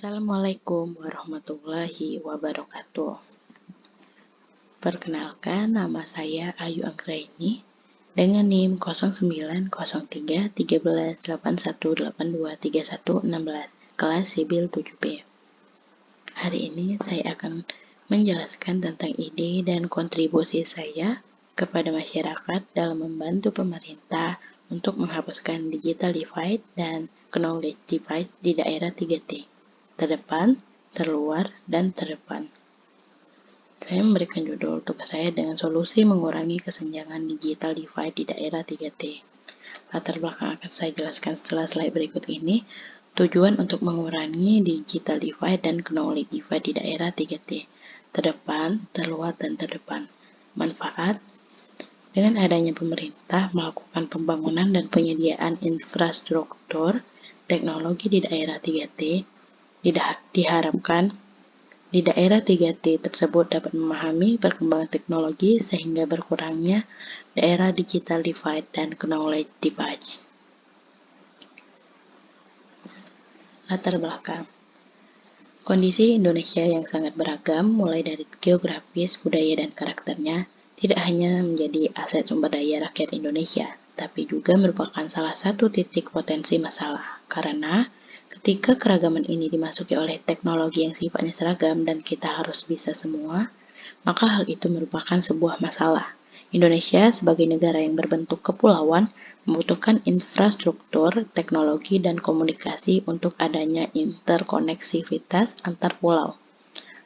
Assalamualaikum warahmatullahi wabarakatuh. Perkenalkan, nama saya Ayu Anggraini dengan NIM 09131381823116 kelas Sibil 7B. Hari ini saya akan menjelaskan tentang ide dan kontribusi saya kepada masyarakat dalam membantu pemerintah untuk menghapuskan digital divide dan knowledge divide di daerah 3T. Terdepan, terluar, dan terdepan. Saya memberikan judul tugas saya dengan solusi mengurangi kesenjangan digital divide di daerah 3T. Latar belakang akan saya jelaskan setelah slide berikut ini. Tujuan untuk mengurangi digital divide dan knowledge divide di daerah 3T. Terdepan, terluar, dan terdepan. Manfaat: dengan adanya pemerintah melakukan pembangunan dan penyediaan infrastruktur teknologi di daerah 3T, diharapkan di daerah 3T tersebut dapat memahami perkembangan teknologi sehingga berkurangnya daerah digital divide dan knowledge divide. Latar belakang: kondisi Indonesia yang sangat beragam, mulai dari geografis, budaya, dan karakternya, tidak hanya menjadi aset sumber daya rakyat Indonesia, tapi juga merupakan salah satu titik potensi masalah, karena ketika keragaman ini dimasuki oleh teknologi yang sifatnya seragam dan kita harus bisa semua, maka hal itu merupakan sebuah masalah. Indonesia sebagai negara yang berbentuk kepulauan membutuhkan infrastruktur, teknologi, dan komunikasi untuk adanya interkoneksivitas antar pulau,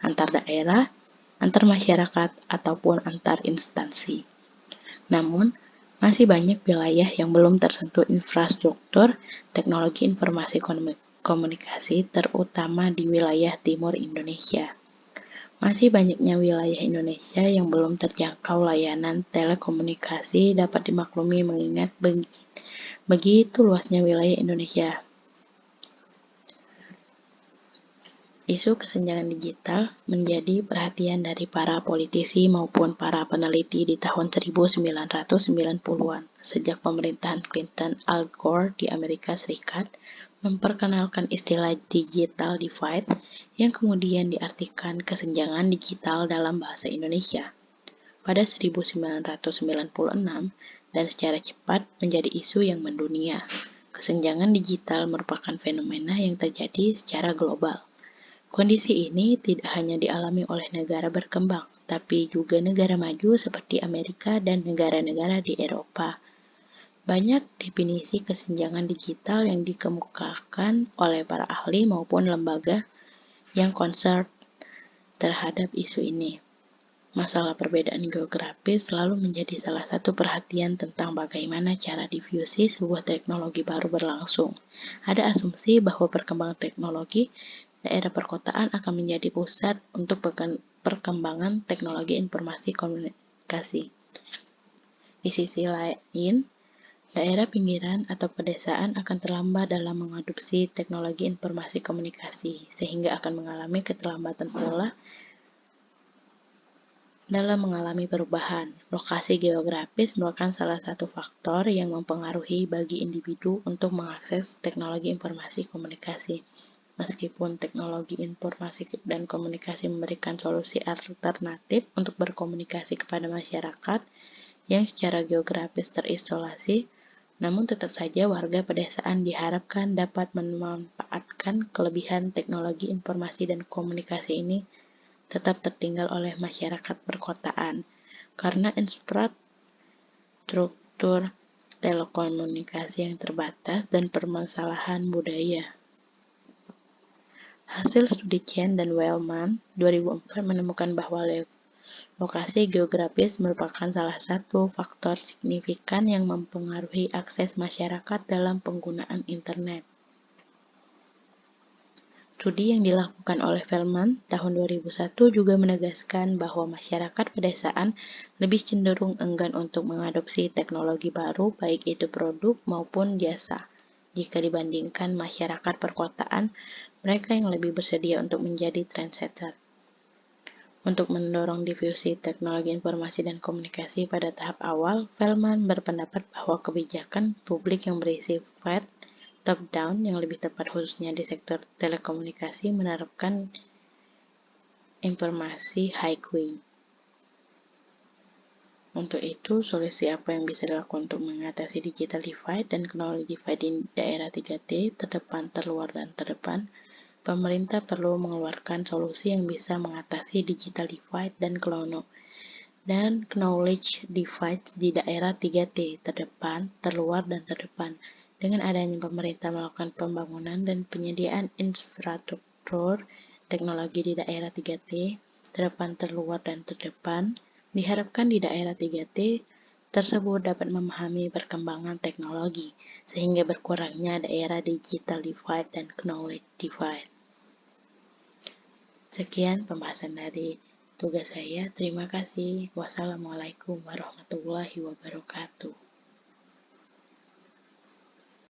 antar daerah, antar masyarakat, ataupun antar instansi. Namun, masih banyak wilayah yang belum tersentuh infrastruktur teknologi informasi komunikasi, terutama di wilayah timur Indonesia. Masih banyaknya wilayah Indonesia yang belum terjangkau layanan telekomunikasi dapat dimaklumi mengingat begitu luasnya wilayah Indonesia. Isu kesenjangan digital menjadi perhatian dari para politisi maupun para peneliti di tahun 1990-an, sejak pemerintahan Clinton Al Gore di Amerika Serikat memperkenalkan istilah digital divide yang kemudian diartikan kesenjangan digital dalam bahasa Indonesia. Pada 1996 dan secara cepat menjadi isu yang mendunia. Kesenjangan digital merupakan fenomena yang terjadi secara global. Kondisi ini tidak hanya dialami oleh negara berkembang, tapi juga negara maju seperti Amerika dan negara-negara di Eropa. Banyak definisi kesenjangan digital yang dikemukakan oleh para ahli maupun lembaga yang concern terhadap isu ini. Masalah perbedaan geografis selalu menjadi salah satu perhatian tentang bagaimana cara difusi sebuah teknologi baru berlangsung. Ada asumsi bahwa perkembangan teknologi daerah perkotaan akan menjadi pusat untuk perkembangan teknologi informasi komunikasi. Di sisi lain, daerah pinggiran atau pedesaan akan terlambat dalam mengadopsi teknologi informasi komunikasi, sehingga akan mengalami keterlambatan pula dalam mengalami perubahan. Lokasi geografis merupakan salah satu faktor yang mempengaruhi bagi individu untuk mengakses teknologi informasi komunikasi. Meskipun teknologi informasi dan komunikasi memberikan solusi alternatif untuk berkomunikasi kepada masyarakat yang secara geografis terisolasi, namun tetap saja warga pedesaan diharapkan dapat memanfaatkan kelebihan teknologi informasi dan komunikasi ini tetap tertinggal oleh masyarakat perkotaan karena infrastruktur telekomunikasi yang terbatas dan permasalahan budaya. Hasil studi Chen dan Wellman 2004 menemukan bahwa lokasi geografis merupakan salah satu faktor signifikan yang mempengaruhi akses masyarakat dalam penggunaan internet. Studi yang dilakukan oleh Wellman tahun 2001 juga menegaskan bahwa masyarakat pedesaan lebih cenderung enggan untuk mengadopsi teknologi baru, baik itu produk maupun jasa, jika dibandingkan masyarakat perkotaan, mereka yang lebih bersedia untuk menjadi trendsetter. Untuk mendorong difusi teknologi informasi dan komunikasi pada tahap awal, Wellman berpendapat bahwa kebijakan publik yang bersifat Top-down, yang lebih tepat khususnya di sektor telekomunikasi, menerapkan informasi highway. Untuk itu, solusi apa yang bisa dilakukan untuk mengatasi digital divide dan knowledge divide di daerah 3T, terdepan, terluar, dan terdepan? Pemerintah perlu mengeluarkan solusi yang bisa mengatasi digital divide dan knowledge divide di daerah 3T, terdepan, terluar, dan terdepan. Dengan adanya pemerintah melakukan pembangunan dan penyediaan infrastruktur teknologi di daerah 3T, terdepan, terluar, dan terdepan, diharapkan di daerah 3T tersebut dapat memahami perkembangan teknologi, sehingga berkurangnya daerah digital divide dan knowledge divide. Sekian pembahasan dari tugas saya. Terima kasih. Wassalamualaikum warahmatullahi wabarakatuh.